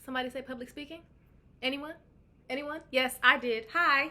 Somebody say public speaking? Anyone? Anyone? Yes, I did. Hi.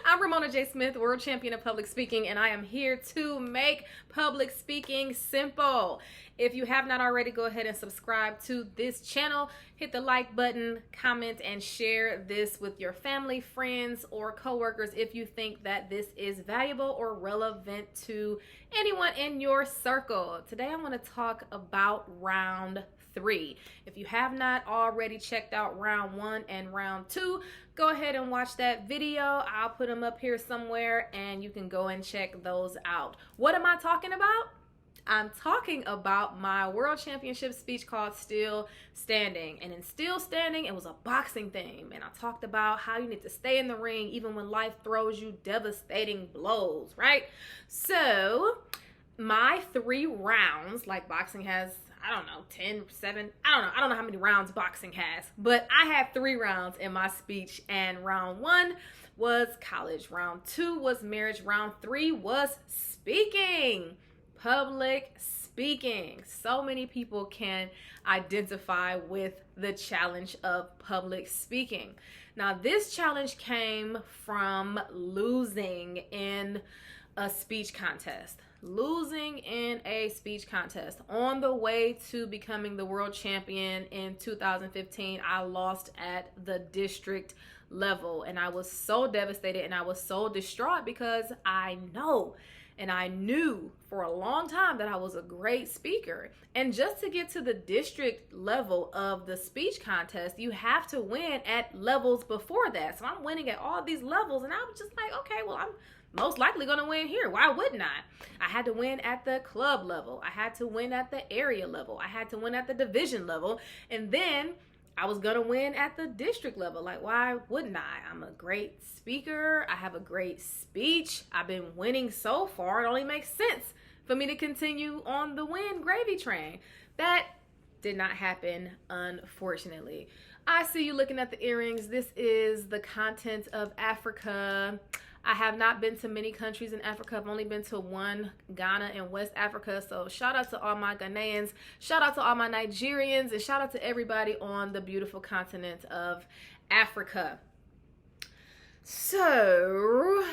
I'm Ramona J. Smith, world champion of public speaking, and I am here to make public speaking simple. If you have not already, go ahead and subscribe to this channel. Hit the like button, comment, and share this with your family, friends, or coworkers if you think that this is valuable or relevant to anyone in your circle. Today, I want to talk about round 3. If you have not already checked out round 1 and round 2, go ahead and watch that video. I'll put them up here somewhere and you can go and check those out. What am I talking about? I'm talking about my world championship speech called Still Standing. And in Still Standing, it was a boxing theme. And I talked about how you need to stay in the ring even when life throws you devastating blows, right? So my 3 rounds, like boxing has, I don't know, 10, 7, I don't know how many rounds boxing has, but I had 3 rounds in my speech, and round 1 was college, round 2 was marriage, round 3 was speaking, public speaking. So many people can identify with the challenge of public speaking. Now, this challenge came from losing in a speech contest. Losing in a speech contest. On the way to becoming the world champion in 2015, I lost at the district level, and I was so devastated and I was so distraught because I know and I knew for a long time that I was a great speaker. And just to get to the district level of the speech contest, you have to win at levels before that. So I'm winning at all these levels, and I was just like, okay, well, I'm most likely going to win here. Why wouldn't I? I had to win at the club level. I had to win at the area level. I had to win at the division level. And then I was going to win at the district level. Like, why wouldn't I? I'm a great speaker. I have a great speech. I've been winning so far. It only makes sense for me to continue on the win gravy train. That did not happen, unfortunately. I see you looking at the earrings. This is the content of Africa. I have not been to many countries in Africa. I've only been to 1, Ghana and West Africa. So shout out to all my Ghanaians, shout out to all my Nigerians, and shout out to everybody on the beautiful continent of Africa. So,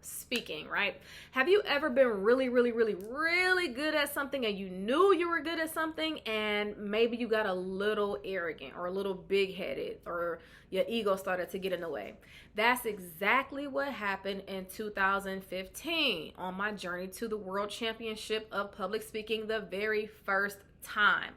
speaking, right? Have you ever been really good at something and you knew you were good at something and maybe you got a little arrogant or a little big-headed or your ego started to get in the way? That's exactly what happened in 2015 on my journey to the World Championship of Public Speaking the very first time.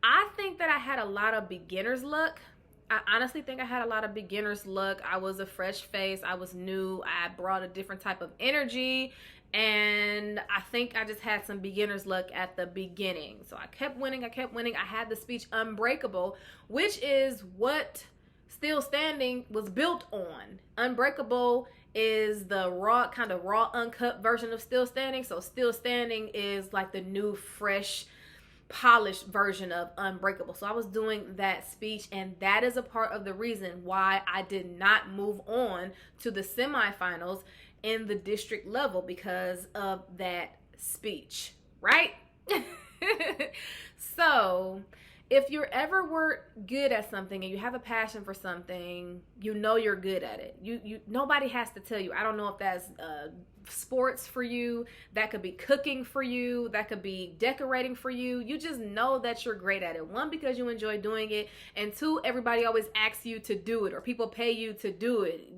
I think that I had a lot of beginner's luck. I honestly think I had a lot of beginner's luck. I was a fresh face. I was new. I brought a different type of energy. And I think I just had some beginner's luck at the beginning. So I kept winning. I had the speech Unbreakable, which is what Still Standing was built on. Unbreakable is the raw, kind of raw, uncut version of Still Standing. So Still Standing is like the new, fresh, polished version of Unbreakable. So I was doing that speech, and that is a part of the reason why I did not move on to the semifinals in the district level, because of that speech, right? So if you're ever were good at something and you have a passion for something, you know you're good at it. You nobody has to tell you. I don't know if that's sports for you, that could be cooking for you, that could be decorating for you. You just know that you're great at it. 1, because you enjoy doing it, and 2, everybody always asks you to do it or people pay you to do it.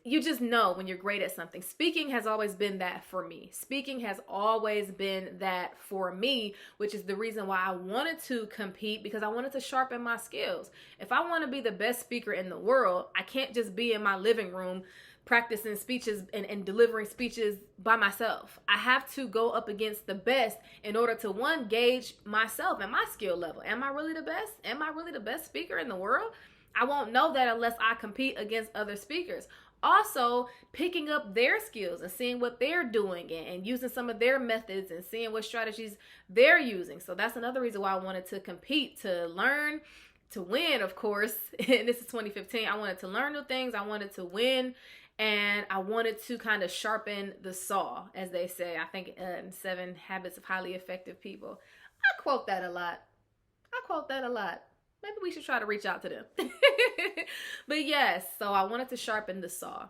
You just know when you're great at something. Speaking has always been that for me. Speaking has always been that for me, which is the reason why I wanted to compete, because I wanted to sharpen my skills. If I want to be the best speaker in the world, I can't just be in my living room practicing speeches and delivering speeches by myself. I have to go up against the best in order to, 1, gauge myself and my skill level. Am I really the best? Am I really the best speaker in the world? I won't know that unless I compete against other speakers. Also, picking up their skills and seeing what they're doing and using some of their methods and seeing what strategies they're using. So that's another reason why I wanted to compete, to learn, to win, of course. And this is 2015. I wanted to learn new things. I wanted to win. And I wanted to kind of sharpen the saw, as they say. I think in 7 Habits of Highly Effective People. I quote that a lot. maybe we should try to reach out to them. But yes, so I wanted to sharpen the saw.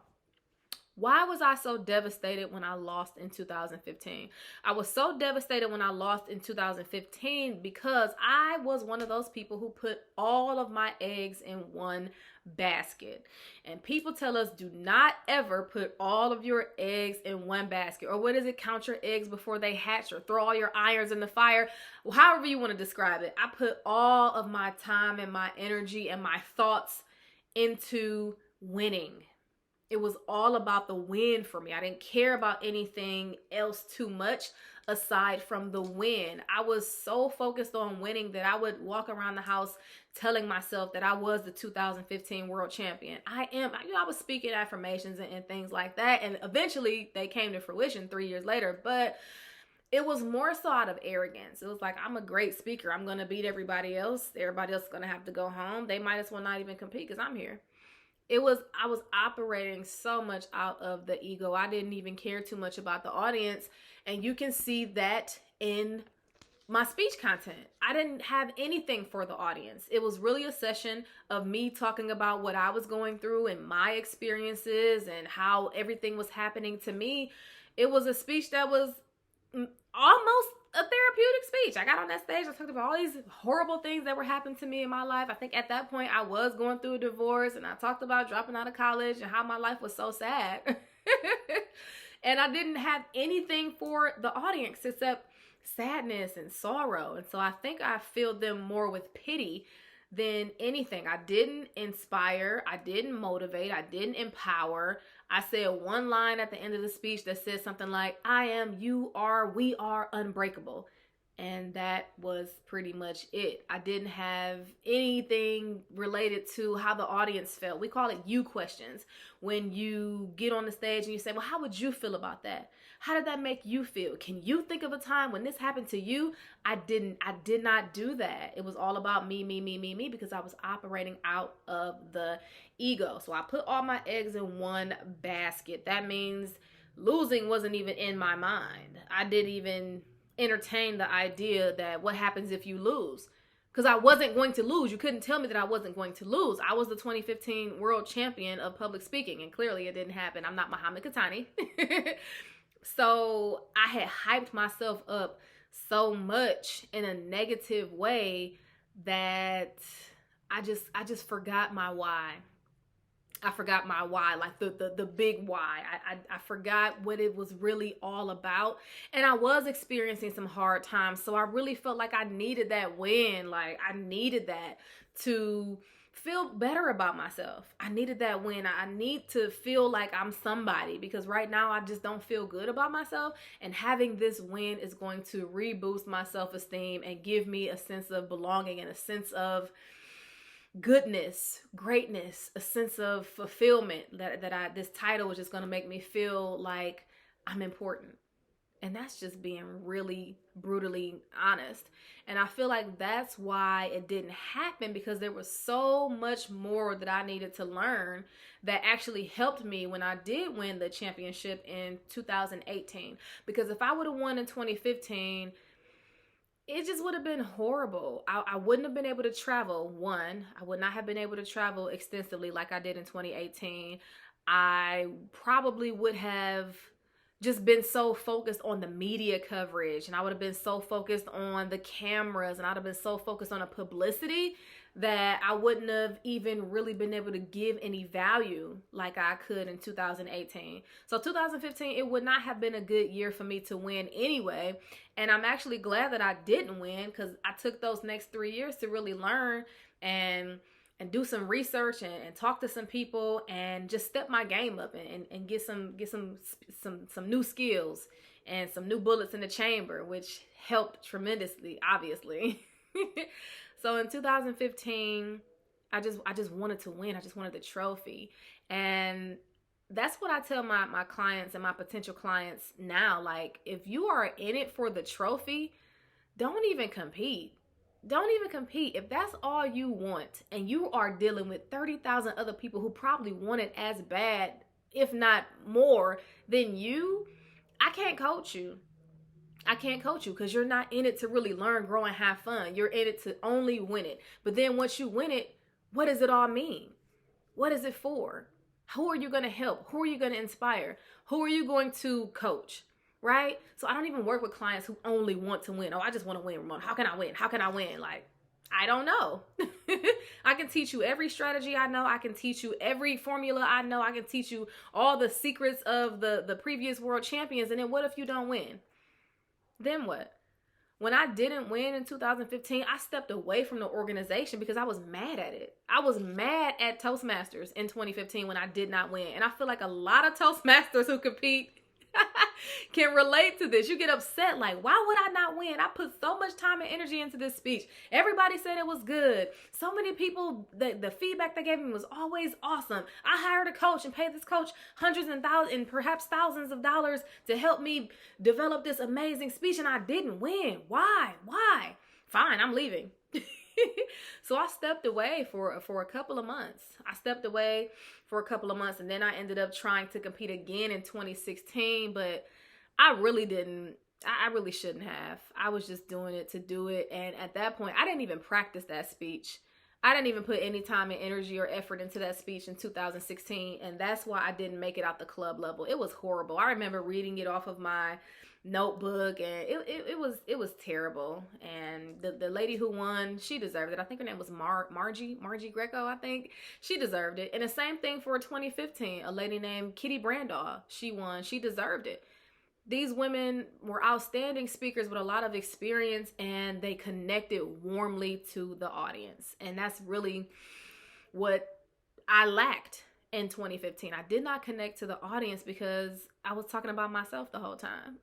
Why was I so devastated when I lost in 2015? I was so devastated when I lost in 2015 because I was one of those people who put all of my eggs in one basket. And people tell us, do not ever put all of your eggs in one basket. Or what is it? Count your eggs before they hatch, or throw all your irons in the fire. However you want to describe it. I put all of my time and my energy and my thoughts into winning. It was all about the win for me. I didn't care about anything else too much aside from the win. I was so focused on winning that I would walk around the house telling myself that I was the 2015 world champion. I am. I was speaking affirmations and things like that. And eventually they came to fruition 3 years later. But it was more so out of arrogance. It was like, I'm a great speaker. I'm going to beat everybody else. Everybody else is going to have to go home. They might as well not even compete because I'm here. I was operating so much out of the ego. I didn't even care too much about the audience. And you can see that in my speech content. I didn't have anything for the audience. It was really a session of me talking about what I was going through and my experiences and how everything was happening to me. It was a speech that was almost a therapeutic speech. I got on that stage. I talked about all these horrible things that were happening to me in my life. I think at that point I was going through a divorce, and I talked about dropping out of college and how my life was so sad. And I didn't have anything for the audience except sadness and sorrow. And so I think I filled them more with pity than anything. I didn't inspire. I didn't motivate. I didn't empower. I said one line at the end of the speech that said something like, I am, you are, we are unbreakable. And that was pretty much it. I didn't have anything related to how the audience felt. We call it you questions. When you get on the stage and you say, well, how would you feel about that? How did that make you feel? Can you think of a time when this happened to you? I did not do that. It was all about me, because I was operating out of the ego. So I put all my eggs in one basket. That means losing wasn't even in my mind. I didn't even entertain the idea that what happens if you lose, because I wasn't going to lose. You couldn't tell me that I wasn't going to lose. I was the 2015 world champion of public speaking, and clearly it didn't happen. I'm not Muhammad Katani. So I had hyped myself up so much in a negative way that I just forgot my why. I forgot my why, like the big why. I forgot what it was really all about. And I was experiencing some hard times. So I really felt like I needed that win. Like I needed that to feel better about myself. I needed that win. I need to feel like I'm somebody, because right now I just don't feel good about myself. And having this win is going to reboost my self-esteem and give me a sense of belonging and a sense of goodness, greatness, a sense of fulfillment that this title is just going to make me feel like I'm important. And that's just being really brutally honest. And I feel like that's why it didn't happen, because there was so much more that I needed to learn that actually helped me when I did win the championship in 2018. Because if I would have won in 2015, it just would have been horrible. I wouldn't have been able to travel. One, I would not have been able to travel extensively like I did in 2018. I probably would have just been so focused on the media coverage, and I would have been so focused on the cameras, and I'd have been so focused on the publicity that I wouldn't have even really been able to give any value like I could in 2018. So 2015, it would not have been a good year for me to win anyway. And I'm actually glad that I didn't win, because I took those next 3 years to really learn and do some research and talk to some people and just step my game up and get some new skills and some new bullets in the chamber, which helped tremendously, obviously. So in 2015, I just wanted to win. I just wanted the trophy. And that's what I tell my clients and my potential clients now. Like, if you are in it for the trophy, don't even compete. Don't even compete. If that's all you want, and you are dealing with 30,000 other people who probably want it as bad, if not more, than you, I can't coach you. I can't coach you because you're not in it to really learn, grow, and have fun. You're in it to only win it. But then once you win it, what does it all mean? What is it for? Who are you going to help? Who are you going to inspire? Who are you going to coach? Right? So I don't even work with clients who only want to win. Oh, I just want to win, Ramona. How can I win? How can I win? Like, I don't know. I can teach you every strategy I know. I can teach you every formula I know. I can teach you all the secrets of the previous world champions. And then what if you don't win? Then what? When I didn't win in 2015, I stepped away from the organization because I was mad at it. I was mad at Toastmasters in 2015 when I did not win. And I feel like a lot of Toastmasters who compete can relate to this. You get upset like, why would I not win? I put so much time and energy into this speech. Everybody said it was good. So many people, the feedback they gave me was always awesome. I hired a coach and paid this coach hundreds and thousands and perhaps thousands of dollars to help me develop this amazing speech, and I didn't win. Why? Fine, I'm leaving. So I stepped away for a couple of months. And then I ended up trying to compete again in 2016, but I really shouldn't have. I was just doing it to do it. And at that point, I didn't even practice that speech. I didn't even put any time and energy or effort into that speech in 2016. And that's why I didn't make it out the club level. It was horrible. I remember reading it off of my notebook, and it was terrible. And the lady who won, she deserved it. I think her name was Margie Greco. I think she deserved it. And the same thing for 2015, a lady named Kitty Brandall, she won. She deserved it. These women were outstanding speakers with a lot of experience, and they connected warmly to the audience. And that's really what I lacked in 2015. I did not connect to the audience because I was talking about myself the whole time.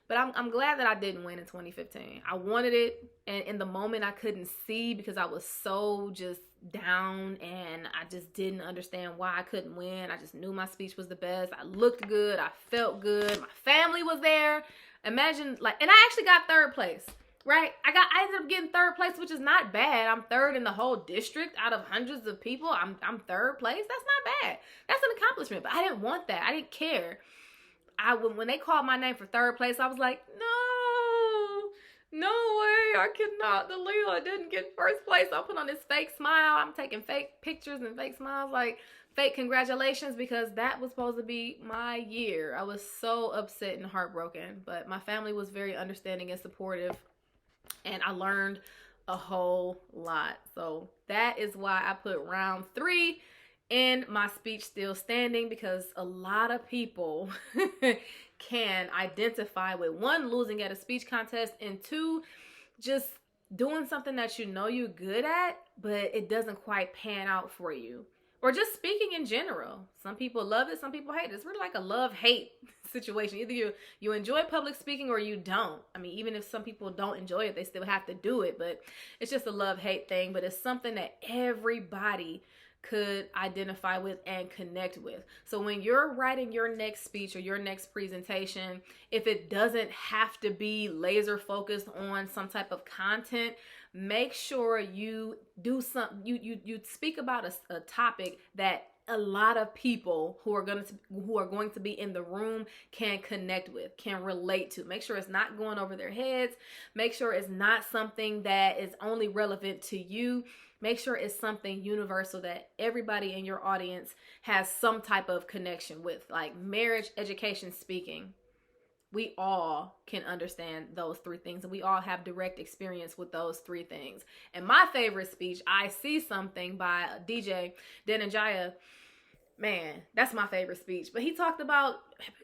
But I'm glad that I didn't win in 2015. I wanted it, and in the moment I couldn't see because I was so just down, and I just didn't understand why I couldn't win. I just knew my speech was the best. I looked good. I felt good. My family was there. Imagine, like, and I actually got third place, right? I ended up getting third place, which is not bad. I'm third in the whole district out of hundreds of people. I'm third place. That's not bad. That's an accomplishment, but I didn't want that. I didn't care. When they called my name for third place, I was like, no way, I cannot believe I didn't get first place. I put on this fake smile. I'm taking fake pictures and fake smiles, like fake congratulations, because that was supposed to be my year. I was so upset and heartbroken, but my family was very understanding and supportive, and I learned a whole lot. So that is why I put round 3 in my speech still standing, because a lot of people can identify with, 1, losing at a speech contest, and 2, just doing something that you know you're good at, but it doesn't quite pan out for you. Or just speaking in general. Some people love it, some people hate it. It's really like a love-hate situation. Either you enjoy public speaking or you don't. I mean, even if some people don't enjoy it, they still have to do it, but it's just a love-hate thing. But it's something that everybody could identify with and connect with. So when you're writing your next speech or your next presentation, if it doesn't have to be laser focused on some type of content, make sure you do something, you speak about a topic that a lot of people who are going to be in the room can connect with, can relate to. Make sure it's not going over their heads. Make sure it's not something that is only relevant to you. Make sure it's something universal that everybody in your audience has some type of connection with, like marriage, education, speaking. We all can understand those 3 things, and we all have direct experience with those 3 things. And my favorite speech, I See Something, by DJ Dhananjaya, man, that's my favorite speech. But he talked about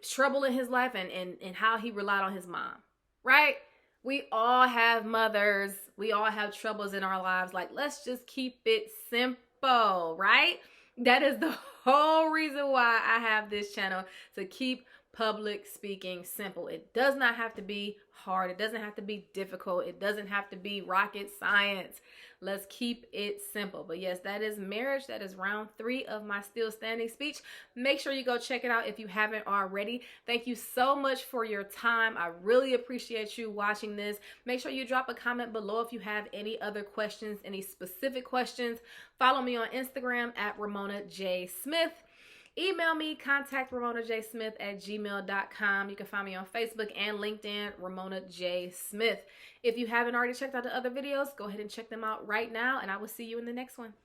trouble in his life and how he relied on his mom, right? We all have mothers. We all have troubles in our lives. Like, let's just keep it simple, right? That is the whole reason why I have this channel, to keep public speaking simple. It does not have to be hard. It doesn't have to be difficult. It doesn't have to be rocket science. Let's keep it simple. But yes, that is marriage. That is round 3 of my still standing speech. Make sure you go check it out if you haven't already. Thank you so much for your time. I really appreciate you watching this. Make sure you drop a comment below if you have any other questions, any specific questions. Follow me on Instagram at Ramona J Smith. Email me, contact ramonajsmith@gmail.com. You can find me on Facebook and LinkedIn, Ramona J. Smith. If you haven't already checked out the other videos, go ahead and check them out right now, and I will see you in the next one.